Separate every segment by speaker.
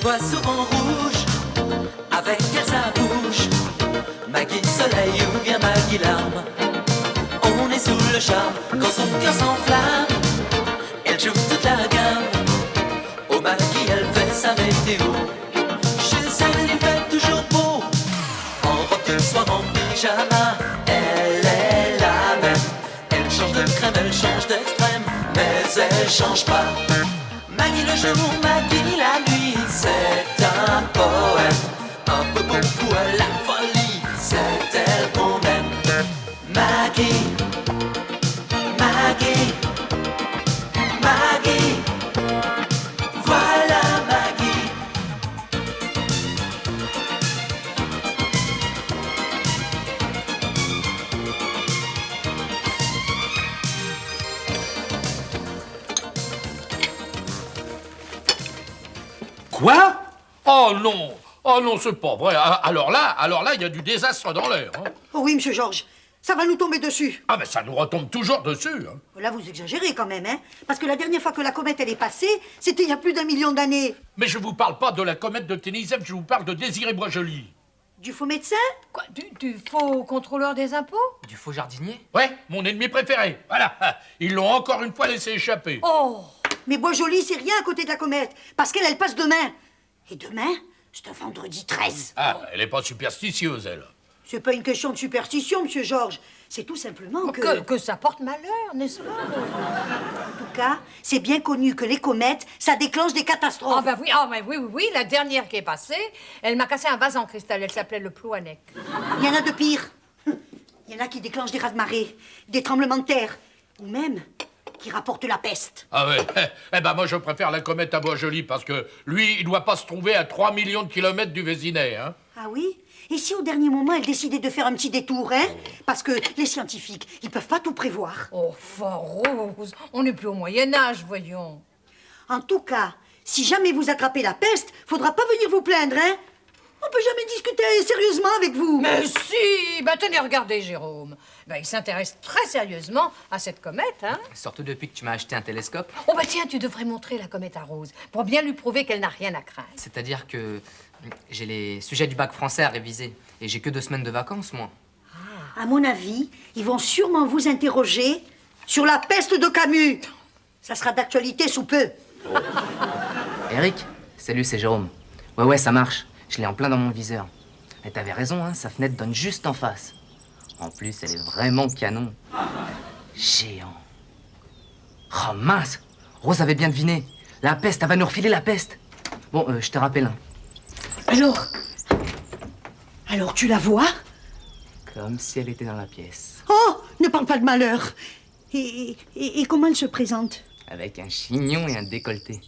Speaker 1: Elle voit souvent rouge, avec elle sa bouche. Maggie soleil ou bien Maggie larme. On est sous le charme quand son cœur s'enflamme. Elle joue toute la gamme. Au Maggie elle fait sa météo. Chez elle il fait toujours beau. En robe de soir, en pyjama. Elle est la même. Elle change de crème, elle change d'extrême, mais elle change pas. Maggie le jour, Maggie la nuit, c'est un poème. Un peu beaucoup à la folie, c'est elle qu'on aime. Maggie, Maggie, Maggie, voilà Maggie.
Speaker 2: Quoi? Oh non! Oh non, c'est pas vrai. Alors là, il y a du désastre dans l'air. Hein.
Speaker 3: Oh oui, monsieur Georges, ça va nous tomber dessus.
Speaker 2: Ah, mais ça nous retombe toujours dessus. Hein.
Speaker 3: Là, vous exagérez quand même, hein? Parce que la dernière fois que la comète, elle est passée, c'était il y a plus d'1 million d'années.
Speaker 2: Mais je vous parle pas de la comète de Ténisèvre, je vous parle de Désiré Boisjoli.
Speaker 3: Du faux médecin?
Speaker 4: Quoi, du faux contrôleur des impôts?
Speaker 5: Du faux jardinier?
Speaker 2: Ouais, mon ennemi préféré. Voilà. Ils l'ont encore une fois laissé échapper.
Speaker 4: Oh!
Speaker 3: Mais Boisjoli, c'est rien à côté de la comète, parce qu'elle, elle passe demain. Et demain, c'est un vendredi 13.
Speaker 2: Ah, elle est pas superstitieuse, elle.
Speaker 3: C'est pas une question de superstition, monsieur Georges. C'est tout simplement
Speaker 4: Que ça porte malheur, n'est-ce pas?
Speaker 3: En tout cas, c'est bien connu que les comètes, ça déclenche des catastrophes.
Speaker 4: Ah, bah oui, la dernière qui est passée, elle m'a cassé un vase en cristal, elle s'appelait le Plouanec.
Speaker 3: Il y en a de pires. Il y en a qui déclenchent des raz-de-marée, des tremblements de terre, ou même qui rapportent la peste.
Speaker 2: Ah ouais. Eh ben moi je préfère la comète à Boisjoli parce que lui, il doit pas se trouver à 3 millions de kilomètres du Vésinet, hein.
Speaker 3: Ah oui? Et si au dernier moment, elle décidait de faire un petit détour, hein? Parce que les scientifiques, ils peuvent pas tout prévoir.
Speaker 4: Oh, Rose, on n'est plus au Moyen-Âge, voyons.
Speaker 3: En tout cas, si jamais vous attrapez la peste, faudra pas venir vous plaindre, hein? On peut jamais discuter sérieusement avec vous.
Speaker 4: Mais si! Bah tenez, regardez, Jérôme. Bah, il s'intéresse très sérieusement à cette comète, hein?
Speaker 5: Surtout depuis que tu m'as acheté un télescope.
Speaker 4: Oh bah tiens, tu devrais montrer la comète à Rose, pour bien lui prouver qu'elle n'a rien à craindre.
Speaker 5: C'est-à-dire que j'ai les sujets du bac français à réviser. Et j'ai que 2 semaines de vacances, moi.
Speaker 3: À mon avis, ils vont sûrement vous interroger sur la peste de Camus. Ça sera d'actualité sous peu.
Speaker 5: Eric, salut, c'est Jérôme. Ouais, ça marche. Je l'ai en plein dans mon viseur. Mais t'avais raison, hein, sa fenêtre donne juste en face. En plus, elle est vraiment canon. Géant. Oh mince! Rose avait bien deviné. La peste, elle va nous refiler la peste. Bon, je te rappelle, hein.
Speaker 3: Alors tu la vois?
Speaker 5: Comme si elle était dans la pièce.
Speaker 3: Oh, ne parle pas de malheur. Et comment elle se présente?
Speaker 5: Avec un chignon et un décolleté.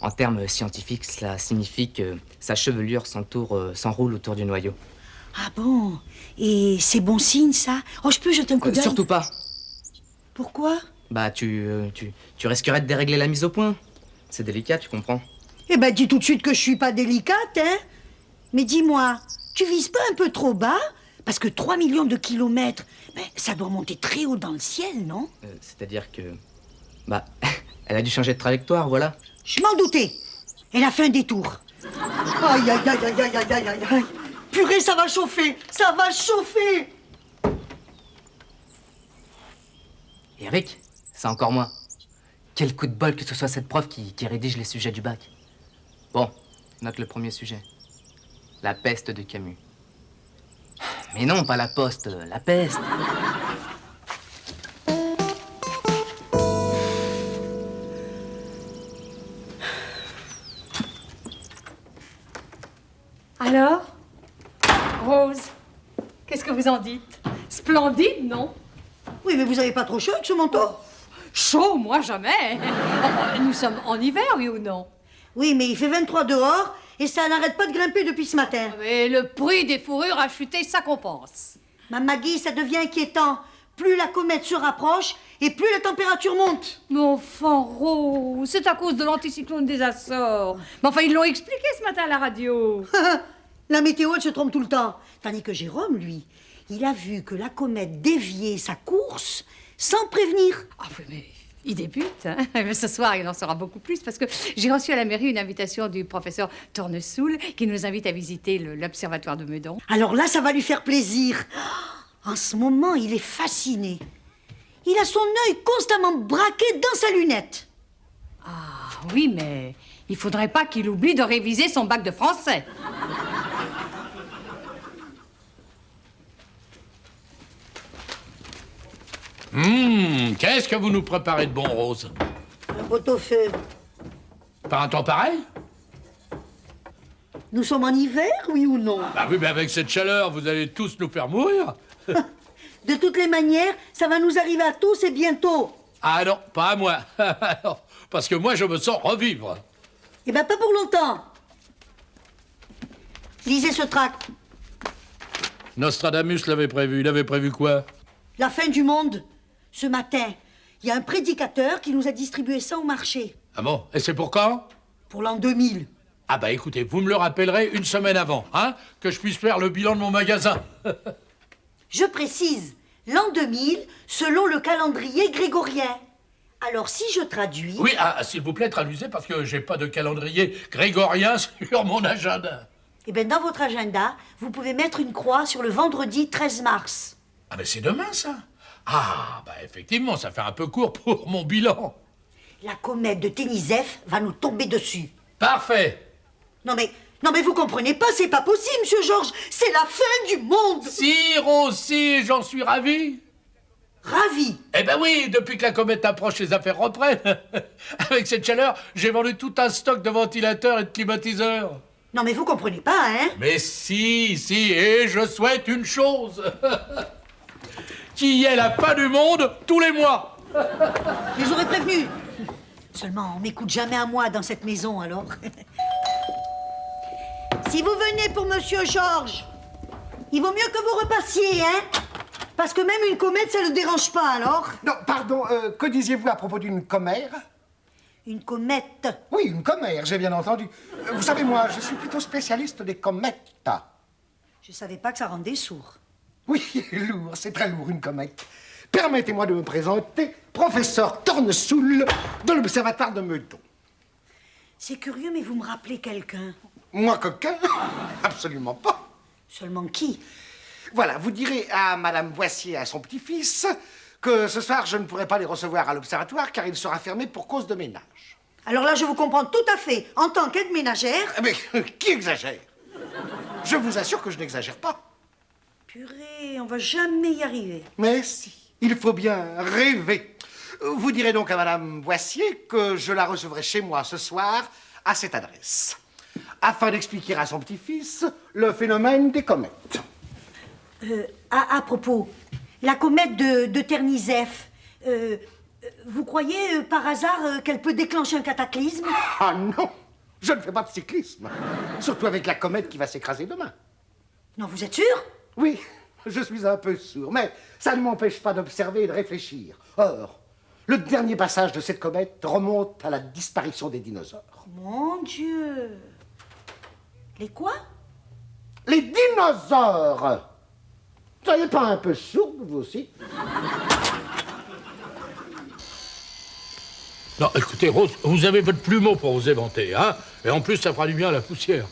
Speaker 5: En termes scientifiques, cela signifie que sa chevelure s'enroule autour du noyau.
Speaker 3: Ah bon? Et c'est bon signe, ça? Oh, je peux jeter un coup d'œil?
Speaker 5: Surtout pas.
Speaker 3: Pourquoi?
Speaker 5: Bah, tu risquerais de dérégler la mise au point. C'est délicat, tu comprends?
Speaker 3: Eh ben, dis tout de suite que je suis pas délicate, hein? Mais dis-moi, tu vises pas un peu trop bas? Parce que 3 millions de kilomètres, ben, ça doit monter très haut dans le ciel, non?
Speaker 5: C'est-à-dire que... Bah, elle a dû changer de trajectoire, voilà.
Speaker 3: Je m'en doutais. Elle a fait un détour. Aïe, aïe, aïe, aïe, aïe, aïe, aïe, aïe. Purée, ça va chauffer! Ça va chauffer!
Speaker 5: Eric, c'est encore moi. Quel coup de bol que ce soit cette prof qui rédige les sujets du bac. Bon, note le premier sujet. La peste de Camus. Mais non, pas la poste, la peste.
Speaker 4: Alors, Rose, qu'est-ce que vous en dites? Splendide, non?
Speaker 3: Oui, mais vous avez pas trop chaud avec ce manteau?
Speaker 4: Chaud, moi, jamais. Nous sommes en hiver, oui ou non?
Speaker 3: Oui, mais il fait 23 dehors et ça n'arrête pas de grimper depuis ce matin.
Speaker 4: Mais le prix des fourrures a chuté, ça compense.
Speaker 3: Ma Maggie, ça devient inquiétant. Plus la comète se rapproche et plus la température monte.
Speaker 4: Mais enfin, Rose, c'est à cause de l'anticyclone des Açores. Mais enfin, ils l'ont expliqué ce matin à la radio.
Speaker 3: La météo, elle se trompe tout le temps. Tandis que Jérôme, lui, il a vu que la comète déviait sa course sans prévenir.
Speaker 4: Ah oui, mais Il débute, hein. Mais ce soir, il en saura beaucoup plus parce que j'ai reçu à la mairie une invitation du professeur Tornesoul qui nous invite à visiter l'observatoire de Meudon.
Speaker 3: Alors là, ça va lui faire plaisir. En ce moment, il est fasciné. Il a son œil constamment braqué dans sa lunette.
Speaker 4: Ah oui, mais il faudrait pas qu'il oublie de réviser son bac de français.
Speaker 2: Qu'est-ce que vous nous préparez de bon, Rose?
Speaker 3: Un pot-au-feu.
Speaker 2: Par un temps pareil?
Speaker 3: Nous sommes en hiver, oui ou non?
Speaker 2: Bah oui, mais avec cette chaleur, vous allez tous nous faire mourir.
Speaker 3: De toutes les manières, ça va nous arriver à tous et bientôt.
Speaker 2: Ah non, pas à moi. Non, parce que moi, je me sens revivre.
Speaker 3: Eh ben, pas pour longtemps. Lisez ce tract.
Speaker 2: Nostradamus l'avait prévu. Il avait prévu quoi?
Speaker 3: La fin du monde. Ce matin, il y a un prédicateur qui nous a distribué ça au marché.
Speaker 2: Ah bon? Et c'est pour quand?
Speaker 3: Pour l'an 2000.
Speaker 2: Ah bah écoutez, vous me le rappellerez une semaine avant, hein? Que je puisse faire le bilan de mon magasin.
Speaker 3: Je précise, l'an 2000, selon le calendrier grégorien. Alors, si je traduis...
Speaker 2: Oui, s'il vous plaît, traduisez, parce que j'ai pas de calendrier grégorien sur mon agenda.
Speaker 3: Eh bien, dans votre agenda, vous pouvez mettre une croix sur le vendredi 13 mars.
Speaker 2: Ah mais c'est demain, ça? Ah, bah effectivement, ça fait un peu court pour mon bilan.
Speaker 3: La comète de Ténisèvre va nous tomber dessus.
Speaker 2: Parfait.
Speaker 3: Non mais vous comprenez pas, c'est pas possible, monsieur Georges. C'est la fin du monde.
Speaker 2: Si, Rose, si, j'en suis ravi.
Speaker 3: Ravi.
Speaker 2: Eh ben oui, depuis que la comète approche, les affaires reprennent. Avec cette chaleur, j'ai vendu tout un stock de ventilateurs et de climatiseurs.
Speaker 3: Non mais vous comprenez pas, hein?
Speaker 2: Mais si, et je souhaite une chose. Qu'il y ait la fin du monde tous les mois.
Speaker 3: Je les aurais prévenus. Seulement, on m'écoute jamais à moi dans cette maison, alors. Si vous venez pour monsieur Georges, il vaut mieux que vous repassiez, hein? Parce que même une comète, ça ne le dérange pas, alors.
Speaker 6: Non, pardon, que disiez-vous à propos d'une commère?
Speaker 3: Une comète.
Speaker 6: Oui, une commère, j'ai bien entendu. Vous savez, moi, je suis plutôt spécialiste des comètes.
Speaker 3: Je savais pas que ça rendait sourd.
Speaker 6: Oui, lourd, c'est très lourd, une comète. Permettez-moi de me présenter, professeur Tornesoul de l'Observatoire de Meudon.
Speaker 3: C'est curieux, mais vous me rappelez quelqu'un.
Speaker 6: Moi, coquin? Absolument pas.
Speaker 3: Seulement qui?
Speaker 6: Voilà, vous direz à Madame Boissier et à son petit-fils que ce soir, je ne pourrai pas les recevoir à l'Observatoire car il sera fermé pour cause de ménage.
Speaker 3: Alors là, je vous comprends tout à fait. En tant qu'aide ménagère...
Speaker 6: Mais qui exagère? Je vous assure que je n'exagère pas.
Speaker 3: Purée, on va jamais y arriver.
Speaker 6: Mais si, il faut bien rêver. Vous direz donc à Madame Boissier que je la recevrai chez moi ce soir à cette adresse, afin d'expliquer à son petit-fils le phénomène des comètes.
Speaker 3: À propos, la comète de Ténisèvre, vous croyez par hasard qu'elle peut déclencher un cataclysme?
Speaker 6: Ah non, je ne fais pas de cyclisme, surtout avec la comète qui va s'écraser demain.
Speaker 3: Non, vous êtes sûr?
Speaker 6: Oui, je suis un peu sourd, mais ça ne m'empêche pas d'observer et de réfléchir. Or, le dernier passage de cette comète remonte à la disparition des dinosaures.
Speaker 3: Mon Dieu. Les quoi?
Speaker 6: Les dinosaures! Vous n'êtes pas un peu sourde, vous aussi?
Speaker 2: Non, écoutez, Rose, vous avez votre plumeau pour vous éventer, hein? Et en plus, ça fera du bien à la poussière.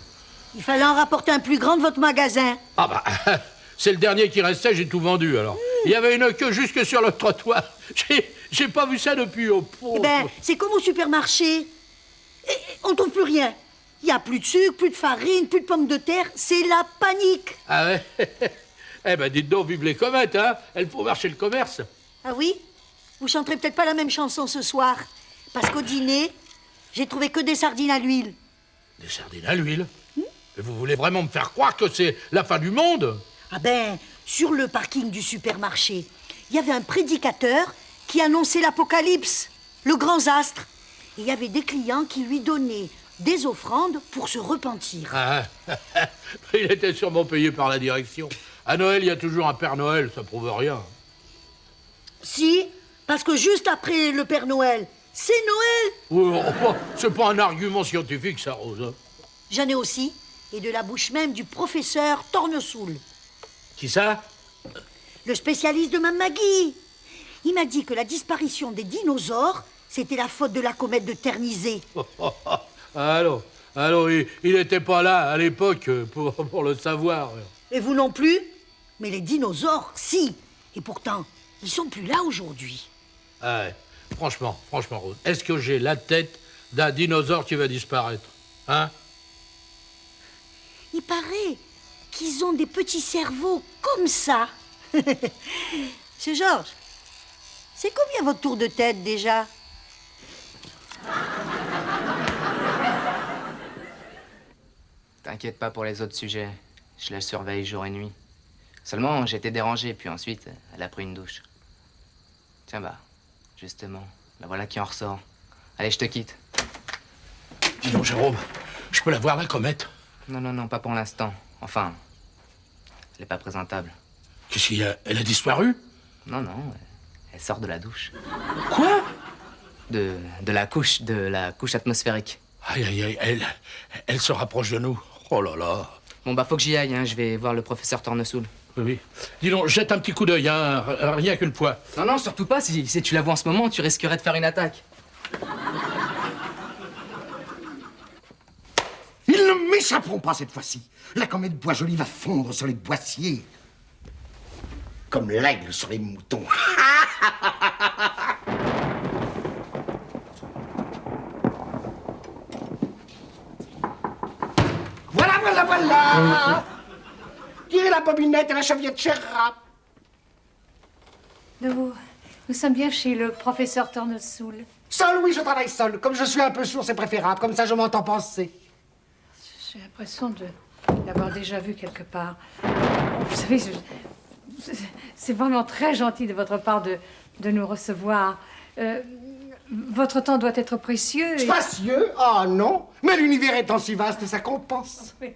Speaker 3: Il fallait en rapporter un plus grand de votre magasin.
Speaker 2: Ah bah, c'est le dernier qui restait, j'ai tout vendu, alors. Il y avait une queue jusque sur le trottoir. J'ai pas vu ça depuis au pot.
Speaker 3: Eh ben, c'est comme au supermarché. On trouve plus rien. Il n'y a plus de sucre, plus de farine, plus de pommes de terre. C'est la panique.
Speaker 2: Ah ouais? Eh ben, dites donc, vive les comètes, hein? Elles font marcher le commerce.
Speaker 3: Ah oui? Vous chanterez peut-être pas la même chanson ce soir. Parce qu'au dîner, j'ai trouvé que des sardines à l'huile.
Speaker 2: Des sardines à l'huile? Mais vous voulez vraiment me faire croire que c'est la fin du monde?
Speaker 3: Ah ben, sur le parking du supermarché, il y avait un prédicateur qui annonçait l'apocalypse, le grand astre. Et il y avait des clients qui lui donnaient des offrandes pour se repentir.
Speaker 2: Ah, il était sûrement payé par la direction. À Noël, il y a toujours un Père Noël, ça prouve rien.
Speaker 3: Si, parce que juste après le Père Noël, c'est Noël.
Speaker 2: Oui, oh, c'est pas un argument scientifique, ça, Rose. Hein.
Speaker 3: J'en ai aussi, et de la bouche même du professeur Tornesoul.
Speaker 2: Qui ça?
Speaker 3: Le spécialiste de Mme Maggie. Il Il m'a dit que la disparition des dinosaures, c'était la faute de la comète de Ternizé.
Speaker 2: Alors, il n'était pas là à l'époque pour le savoir.
Speaker 3: Et vous non plus? Mais les dinosaures, si. Et pourtant, ils sont plus là aujourd'hui.
Speaker 2: Ah ouais. Franchement, Rose, est-ce que j'ai la tête d'un dinosaure qui va disparaître? Hein?
Speaker 3: Il paraît qu'ils ont des petits cerveaux comme ça. Monsieur Georges, c'est combien votre tour de tête déjà?
Speaker 5: T'inquiète pas pour les autres sujets. Je la surveille jour et nuit. Seulement, j'ai été dérangé, puis ensuite, elle a pris une douche. Tiens bah, justement, la voilà qui en ressort. Allez, je te quitte.
Speaker 2: Dis donc, Jérôme, je peux la voir, la comète?
Speaker 5: Non, pas pour l'instant. Enfin, elle est pas présentable.
Speaker 2: Qu'est-ce qu'il y a? Elle a disparu?
Speaker 5: Non, elle sort de la douche.
Speaker 2: Quoi?
Speaker 5: De la couche atmosphérique.
Speaker 2: Aïe, elle se rapproche de nous. Oh là là.
Speaker 5: Bon bah, faut que j'y aille, hein. Je vais voir le professeur Tournesol.
Speaker 2: Oui. Dis donc, jette un petit coup d'œil, hein, rien qu'une fois.
Speaker 5: Non, surtout pas. Si tu la vois en ce moment, tu risquerais de faire une attaque.
Speaker 6: Ils ne m'échapperont pas cette fois-ci. La comète Boisjoli va fondre sur les Boissiers. Comme l'aigle sur les moutons. Voilà. Tirez la bobinette et la chevillette Cherra.
Speaker 4: Nous sommes bien chez le professeur Tournesol.
Speaker 6: Seul, oui, je travaille seul. Comme je suis un peu sourd, c'est préférable. Comme ça, je m'entends penser.
Speaker 4: J'ai l'impression de l'avoir déjà vu quelque part. Vous savez, c'est vraiment très gentil de votre part de nous recevoir. Votre temps doit être précieux.
Speaker 6: Spacieux? Ah non. Mais l'univers étant si vaste, ça compense.
Speaker 4: Oui.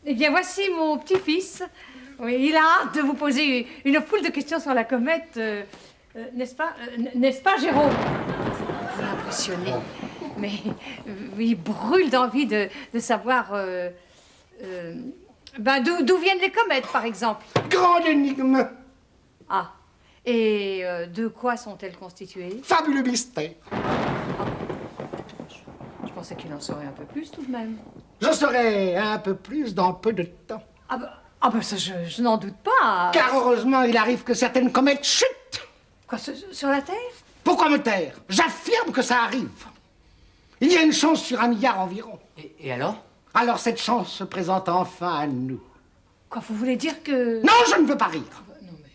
Speaker 4: Eh bien, voici mon petit-fils. Oui, il a hâte de vous poser une foule de questions sur la comète. N'est-ce pas, Jérôme? Vous l'impressionnez. Mais il brûle d'envie de savoir d'où viennent les comètes, par exemple.
Speaker 6: Grande énigme.
Speaker 4: Ah. Et de quoi sont-elles constituées?
Speaker 6: Fabuleux mystère.
Speaker 4: Je pensais qu'il en saurait un peu plus, tout de même.
Speaker 6: Je saurai un peu plus dans peu de temps.
Speaker 4: Ah bah ça, je n'en doute pas.
Speaker 6: Car heureusement, il arrive que certaines comètes chutent.
Speaker 4: Quoi, sur la Terre?
Speaker 6: Pourquoi me taire? J'affirme que ça arrive. Il y a une chance sur 1 milliard environ.
Speaker 5: Et alors?
Speaker 6: Alors cette chance se présente enfin à nous.
Speaker 4: Quoi, vous voulez dire que...
Speaker 6: Non, je ne veux pas rire.
Speaker 4: Non, mais...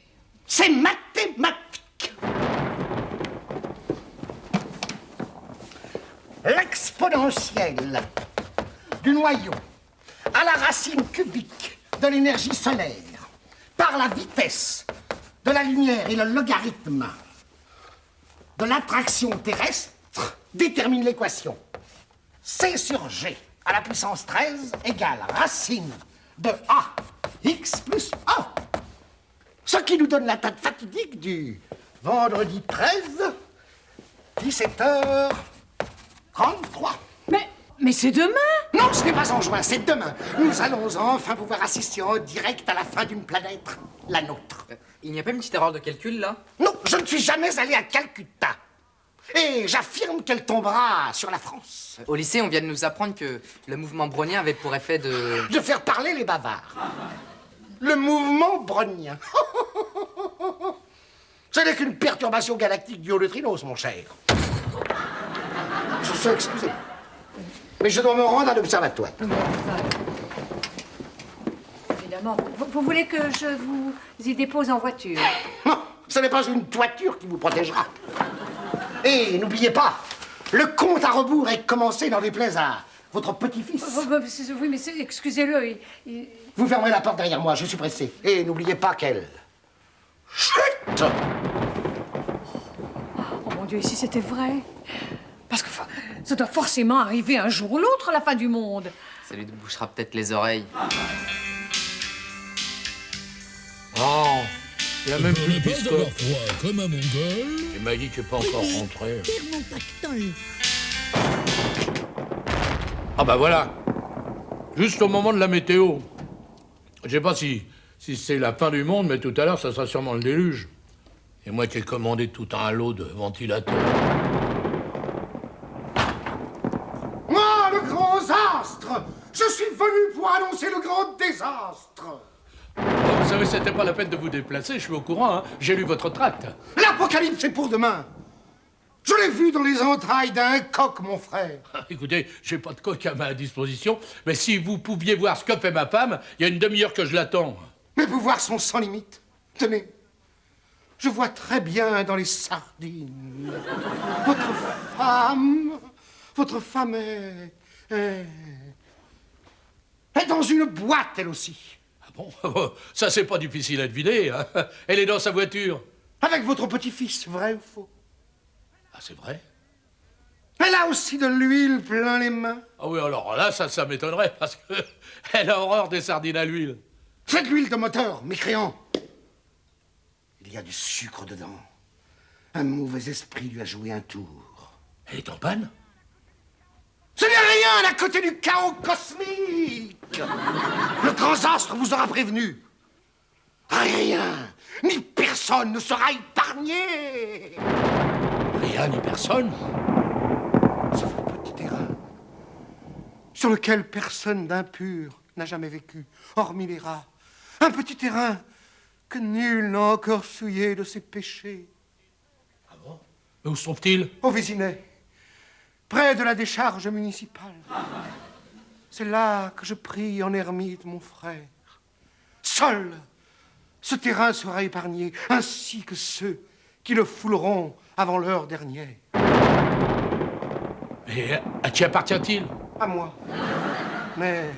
Speaker 6: C'est mathématique. L'exponentielle du noyau à la racine cubique de l'énergie solaire par la vitesse de la lumière et le logarithme de l'attraction terrestre détermine l'équation. C sur G à la puissance 13 égale racine de A x plus 1. Ce qui nous donne la date fatidique du vendredi 13, 17h33.
Speaker 4: Mais c'est demain!
Speaker 6: Non, ce n'est pas en juin, c'est demain. Nous allons enfin pouvoir assister en direct à la fin d'une planète, la nôtre.
Speaker 5: Il n'y a pas une petite erreur de calcul, là?
Speaker 6: Non, je ne suis jamais allé à Calcutta. Et j'affirme qu'elle tombera sur la France.
Speaker 5: Au lycée, on vient de nous apprendre que le mouvement brownien avait pour effet de...
Speaker 6: De faire parler les bavards. Le mouvement brownien. Ce n'est qu'une perturbation galactique du neutrinos, mon cher. Je suis excusé. Mais je dois me rendre à l'observatoire.
Speaker 4: Évidemment. Vous voulez que je vous y dépose en voiture?
Speaker 6: Non, ce n'est pas une toiture qui vous protégera. Et n'oubliez pas, le compte à rebours est commencé dans les plaies à votre petit-fils.
Speaker 4: Oui, mais excusez-le.
Speaker 6: Vous fermez la porte derrière moi, je suis pressé. Et n'oubliez pas qu'elle... Chut!
Speaker 4: Oh mon Dieu, ici c'était vrai. Parce que ça doit forcément arriver un jour ou l'autre, la fin du monde.
Speaker 5: Ça lui bouchera peut-être les oreilles.
Speaker 2: Oh, il a même
Speaker 7: Pour
Speaker 2: plus
Speaker 7: ne
Speaker 2: de
Speaker 7: pas
Speaker 2: biscottes.
Speaker 7: avoir froid comme un mongol.
Speaker 2: Et Maggie qui n'est pas encore rentrée.
Speaker 8: Mon pactole.
Speaker 2: Ah bah voilà. Juste au moment de la météo. Je sais pas si c'est la fin du monde, mais tout à l'heure, ça sera sûrement le déluge. Et moi qui ai commandé tout un lot de ventilateurs.
Speaker 6: Moi, le grand astre, je suis venu pour annoncer le grand désastre.
Speaker 2: Oh, vous savez, c'était pas la peine de vous déplacer, je suis au courant, hein. J'ai lu votre tract.
Speaker 6: L'apocalypse est pour demain. Je l'ai vu dans les entrailles d'un coq, mon frère.
Speaker 2: Écoutez, j'ai pas de coq à ma disposition, mais si vous pouviez voir ce que fait ma femme, il y a une demi-heure que je l'attends.
Speaker 6: Mes pouvoirs sont sans limite. Tenez, je vois très bien dans les sardines. Votre femme est dans une boîte, elle aussi.
Speaker 2: Ah bon? Ça, c'est pas difficile à deviner, hein. Elle est dans sa voiture.
Speaker 6: Avec votre petit-fils, vrai ou faux?
Speaker 2: Ah, c'est vrai?
Speaker 6: Elle a aussi de l'huile plein les mains.
Speaker 2: Ah oui, alors là, ça m'étonnerait, parce que elle a horreur des sardines à l'huile.
Speaker 6: C'est de l'huile de moteur, mécréant. Il y a du sucre dedans. Un mauvais esprit lui a joué un tour.
Speaker 2: Elle est en panne?
Speaker 6: Ce n'est rien à côté du chaos cosmique. Le grand astre vous aura prévenu. Rien, ni personne ne sera épargné.
Speaker 2: Rien ni personne?
Speaker 6: Sauf le petit terrain sur lequel personne d'impur n'a jamais vécu, hormis les rats. Un petit terrain que nul n'a encore souillé de ses péchés.
Speaker 2: Ah bon? Mais où se trouve-t-il?
Speaker 6: Au Vésinet, près de la décharge municipale. C'est là que je prie en ermite, mon frère. Seul ce terrain sera épargné, ainsi que ceux qui le fouleront avant l'heure dernière.
Speaker 2: Et à qui appartient-il?
Speaker 6: À moi. Mais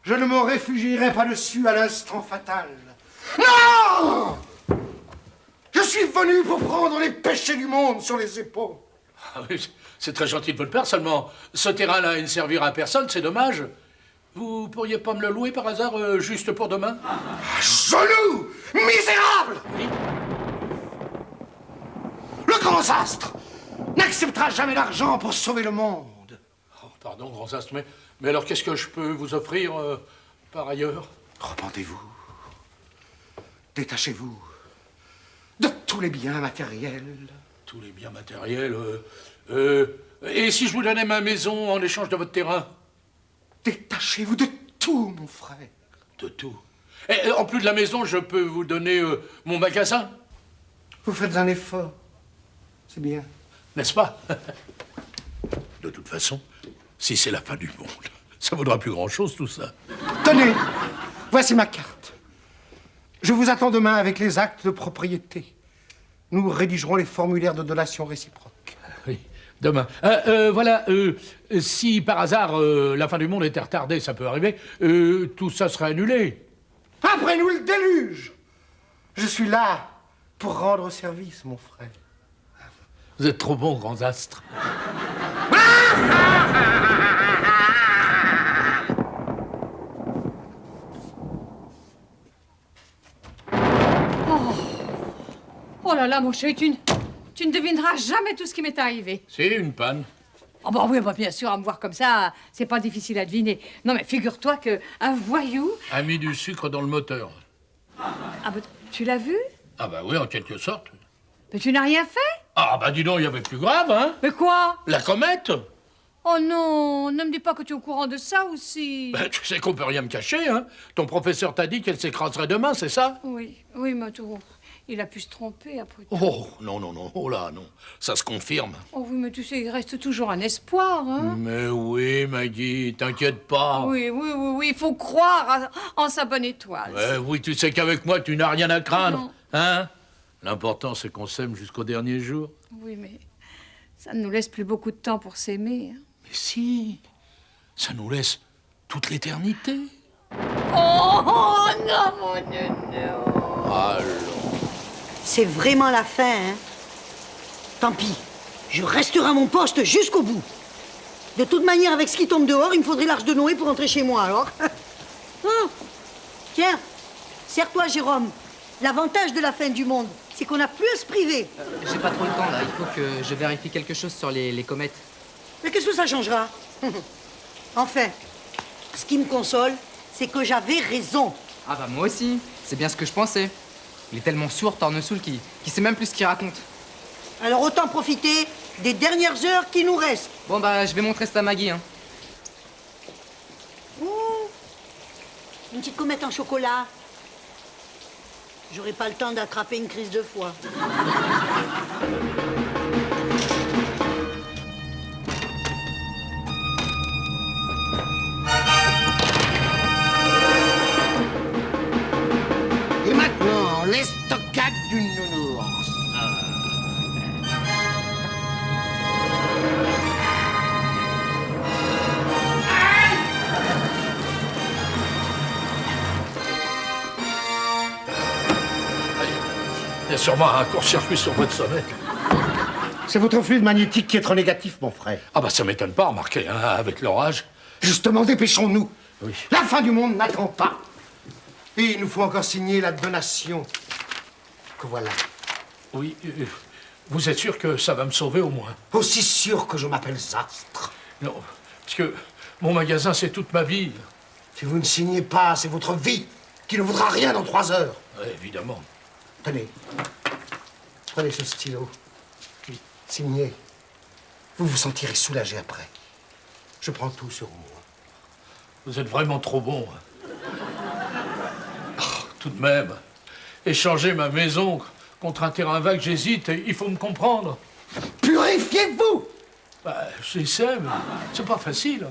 Speaker 6: je ne me réfugierai pas dessus à l'instant fatal. Non! Je suis venu pour prendre les péchés du monde sur les épaules.
Speaker 2: Ah oui, c'est très gentil de votre part, seulement ce terrain-là, il ne servira à personne, c'est dommage. Vous pourriez pas me le louer par hasard, juste pour demain?
Speaker 6: Genou! Misérable!
Speaker 2: Oui.
Speaker 6: Le grand astre n'acceptera jamais l'argent pour sauver le monde.
Speaker 2: Oh, pardon, grand astre, mais alors qu'est-ce que je peux vous offrir par ailleurs?
Speaker 6: Repentez-vous. Détachez-vous de tous les biens matériels.
Speaker 2: Tous les biens matériels, et si je vous donnais ma maison en échange de votre terrain?
Speaker 6: Détachez-vous de tout, mon frère.
Speaker 2: De tout. Et en plus de la maison, je peux vous donner mon magasin?
Speaker 6: Vous faites un effort. C'est bien.
Speaker 2: N'est-ce pas? De toute façon, si c'est la fin du monde, ça vaudra plus grand-chose, tout ça.
Speaker 6: Tenez, voici ma carte. Je vous attends demain avec les actes de propriété. Nous rédigerons les formulaires de donation réciproque.
Speaker 2: Oui, demain. Voilà, si par hasard la fin du monde était retardée, ça peut arriver, tout ça serait annulé.
Speaker 6: Après nous, le déluge. Je suis là pour rendre service, mon frère.
Speaker 2: Vous êtes trop bon, grands astres.
Speaker 4: Oh là là, mon chéri, tu ne devineras jamais tout ce qui m'est arrivé.
Speaker 2: C'est une panne.
Speaker 4: Oh bah oui, bah bien sûr, à me voir comme ça, c'est pas difficile à deviner. Non mais figure-toi qu'un voyou...
Speaker 2: A mis du sucre dans le moteur.
Speaker 4: Ah bah tu l'as vu?
Speaker 2: Ah bah oui, en quelque sorte.
Speaker 4: Mais tu n'as rien fait?
Speaker 2: Ah bah dis donc, il y avait plus grave, hein?
Speaker 4: Mais quoi?
Speaker 2: La comète.
Speaker 4: Oh non, ne me dis pas que tu es au courant de ça aussi.
Speaker 2: Ben, tu sais qu'on peut rien me cacher, hein? Ton professeur t'a dit qu'elle s'écraserait demain, c'est ça?
Speaker 4: Oui, mais tout. Il a pu se tromper après tout.
Speaker 2: Oh, non, oh là, non. Ça se confirme.
Speaker 4: Oh oui, mais tu sais, il reste toujours un espoir, hein?
Speaker 2: Mais oui, Maggie, t'inquiète pas.
Speaker 4: Oui, il faut croire en sa bonne étoile.
Speaker 2: Oui, tu sais qu'avec moi, tu n'as rien à craindre,
Speaker 4: Non.
Speaker 2: hein? L'important, c'est qu'on s'aime jusqu'au dernier jour.
Speaker 4: Oui, mais ça ne nous laisse plus beaucoup de temps pour s'aimer. Hein.
Speaker 2: Mais si, ça nous laisse toute l'éternité.
Speaker 4: Oh non, mon nounou!
Speaker 2: Alors...
Speaker 3: C'est vraiment la fin, hein. Tant pis, je resterai à mon poste jusqu'au bout. De toute manière, avec ce qui tombe dehors, il me faudrait l'Arche de Noé pour rentrer chez moi, alors. Tiens, serre-toi, Jérôme. L'avantage de la fin du monde, c'est qu'on n'a plus à se priver.
Speaker 5: J'ai pas trop le temps, là. Il faut que je vérifie quelque chose sur les comètes.
Speaker 3: Mais qu'est-ce que ça changera? Enfin, ce qui me console, c'est que j'avais raison.
Speaker 5: Ah bah moi aussi. C'est bien ce que je pensais. Il est tellement sourd, Tournesol, qu'il sait même plus ce qu'il raconte.
Speaker 3: Alors autant profiter des dernières heures qui nous restent.
Speaker 5: Bon, bah, je vais montrer ça à Maggie, hein.
Speaker 3: Une petite comète en chocolat. J'aurai pas le temps d'attraper une crise de foie.
Speaker 6: Et maintenant, l'estocade du nounours.
Speaker 2: Il y a sûrement un court-circuit sur votre sommet.
Speaker 6: C'est votre fluide magnétique qui est trop négatif, mon frère.
Speaker 2: Ah bah ça m'étonne pas, remarquez, hein, avec l'orage.
Speaker 6: Justement, dépêchons-nous.
Speaker 2: Oui.
Speaker 6: La fin du monde n'attend pas. Et il nous faut encore signer la donation. Que voilà.
Speaker 2: Oui, vous êtes sûr que ça va me sauver au moins?
Speaker 6: Aussi sûr que je m'appelle Zastre.
Speaker 2: Non, parce que mon magasin, c'est toute ma vie.
Speaker 6: Si vous ne signez pas, c'est votre vie qui ne vaudra rien dans 3 heures.
Speaker 2: Ouais, évidemment.
Speaker 6: Tenez. Prenez ce stylo. Signez. Vous vous sentirez soulagé après. Je prends tout sur moi.
Speaker 2: Vous êtes vraiment trop bon. Oh, tout de même, échanger ma maison contre un terrain vague, j'hésite, il faut me comprendre.
Speaker 6: Purifiez-vous!
Speaker 2: Bah, j'essaie, mais c'est pas facile.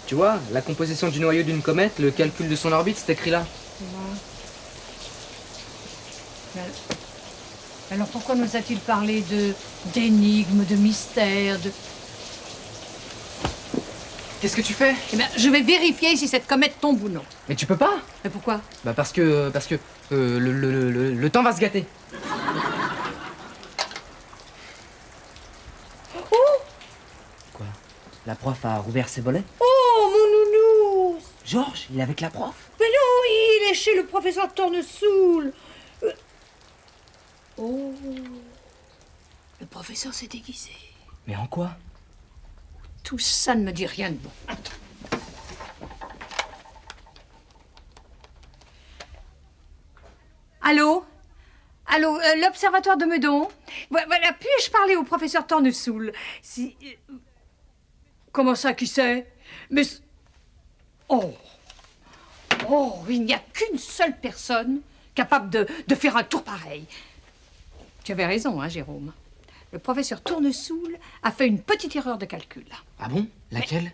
Speaker 5: Tu vois, la composition du noyau d'une comète, le calcul de son orbite, c'est écrit là.
Speaker 4: Alors pourquoi nous a-t-il parlé d'énigmes, de mystères, de...
Speaker 5: Qu'est-ce que tu fais?
Speaker 4: Eh bien, je vais vérifier si cette comète tombe ou non.
Speaker 5: Mais tu peux pas?
Speaker 4: Mais pourquoi?
Speaker 5: Bah parce que le temps va se gâter.
Speaker 4: Oh!
Speaker 5: Quoi? La prof a rouvert ses volets?
Speaker 4: Oh, mon nounours!
Speaker 5: Georges, il est avec la prof?
Speaker 4: Mais non, il est chez le professeur Tournesol. Oh, le professeur s'est déguisé.
Speaker 5: Mais en quoi?
Speaker 4: Tout ça ne me dit rien de bon. Attends. Allô? Allô, l'observatoire de Meudon? Voilà, puis-je parler au professeur Tournesol? Si... Comment ça, qui c'est? Mais... Oh! Oh, il n'y a qu'une seule personne capable de faire un tour pareil. Tu avais raison, hein, Jérôme. Le professeur Tournesol a fait une petite erreur de calcul.
Speaker 5: Ah bon? Laquelle?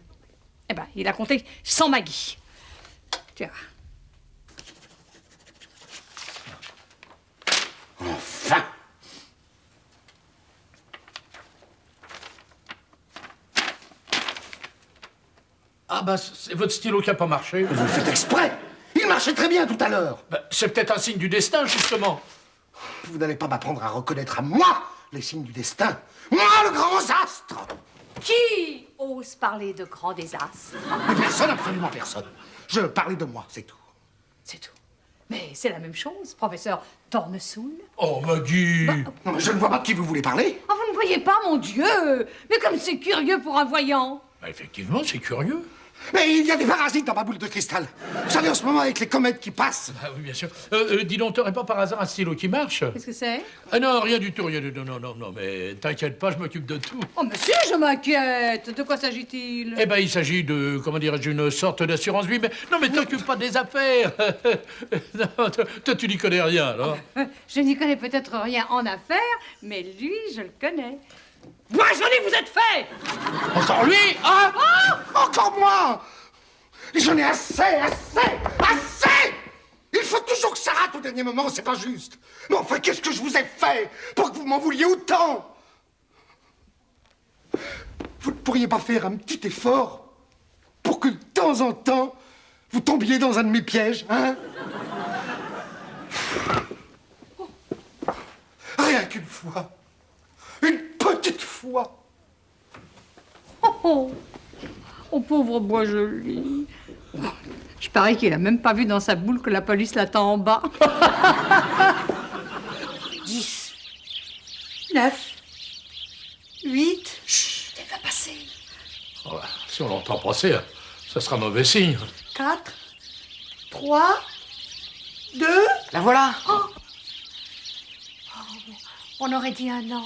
Speaker 4: Eh ben, il a compté sans Maggie. Tiens.
Speaker 6: Enfin!
Speaker 2: Ah bah, c'est votre stylo qui a pas marché.
Speaker 6: Vous le faites exprès! Il marchait très bien tout à l'heure!
Speaker 2: Bah, c'est peut-être un signe du destin, justement.
Speaker 6: Vous n'allez pas m'apprendre à reconnaître à moi les signes du destin. Moi, le grand astre!
Speaker 4: Qui ose parler de grands désastres?
Speaker 6: Mais personne, absolument personne. Je parlais de moi, c'est tout.
Speaker 4: C'est tout. Mais c'est la même chose, professeur Tournesol.
Speaker 2: Oh, Maggie!
Speaker 6: Non, mais je ne vois pas de qui vous voulez parler.
Speaker 4: Oh, vous ne voyez pas, mon Dieu! Mais comme c'est curieux pour un voyant!
Speaker 2: Bah, effectivement, c'est curieux.
Speaker 6: Mais il y a des parasites dans ma boule de cristal. Vous savez, en ce moment, avec les comètes qui passent.
Speaker 2: Ah oui, bien sûr. Dis donc, t'aurais pas par hasard un stylo qui marche?
Speaker 4: Qu'est-ce que c'est?
Speaker 2: Ah non, rien du tout, rien du tout. Non, mais t'inquiète pas, je m'occupe de tout.
Speaker 4: Oh, mais si, je m'inquiète. De quoi s'agit-il?
Speaker 2: Eh ben, il s'agit de, comment dirais-je, une sorte d'assurance vie, mais... Non, mais t'occupe pas des affaires. Non, toi, tu n'y connais rien, alors.
Speaker 4: Je n'y connais peut-être rien en affaires, mais lui, je le connais. Moi, j'en ai, vous êtes fait!
Speaker 2: Encore lui? Ah!
Speaker 6: Encore moi! J'en ai assez! Il faut toujours que ça rate au dernier moment, c'est pas juste. Mais enfin, qu'est-ce que je vous ai fait pour que vous m'en vouliez autant? Vous ne pourriez pas faire un petit effort pour que de temps en temps, vous tombiez dans un de mes pièges, hein? Rien qu'une fois. Une petite fois.
Speaker 4: Oh, pauvre bois joli. Je parie qu'il a même pas vu dans sa boule que la police l'attend en bas.
Speaker 3: 10, 9, 8.
Speaker 4: Chut, elle va passer.
Speaker 2: Oh, bah, si on l'entend passer, ça sera mauvais signe.
Speaker 3: 4, 3, 2.
Speaker 5: La voilà!
Speaker 4: On aurait dit un an.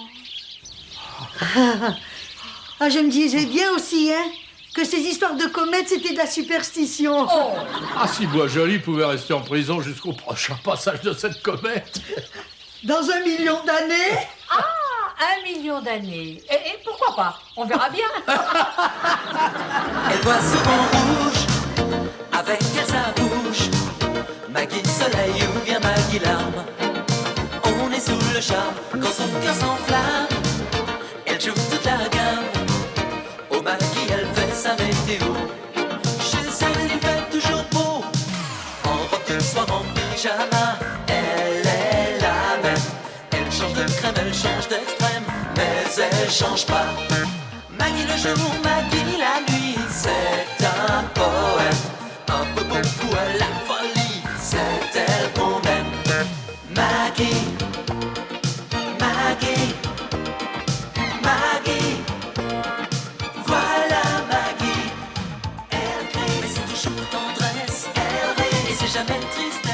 Speaker 3: Ah, je me disais bien aussi, hein, que ces histoires de comètes, c'était de la superstition.
Speaker 2: Ah, si Bois Joli pouvait rester en prison jusqu'au prochain passage de cette comète.
Speaker 3: Dans 1 million d'années.
Speaker 4: Ah, 1 million d'années. Et pourquoi pas? On verra bien.
Speaker 1: Elle voit souvent rouge, avec elle sa bouche. Maggie soleil ou bien Maggie larme. On est sous le charme quand son cœur s'enflamme. Elle joue toute la gamme. Au Maggie elle fait sa météo. Chez elle il fait toujours beau. En robe de soir, en pyjama. Elle est la même. Elle change de crème, elle change d'extrême, mais elle change pas. Maggie le jour, Maggie la nuit, c'est un poème. Un peu beaucoup à la folie, c'est elle qu'on aime. Maggie, Maggie, Maggie. Voilà Maggie. Elle crie, mais c'est toujours tendresse. Elle rit, et c'est jamais triste.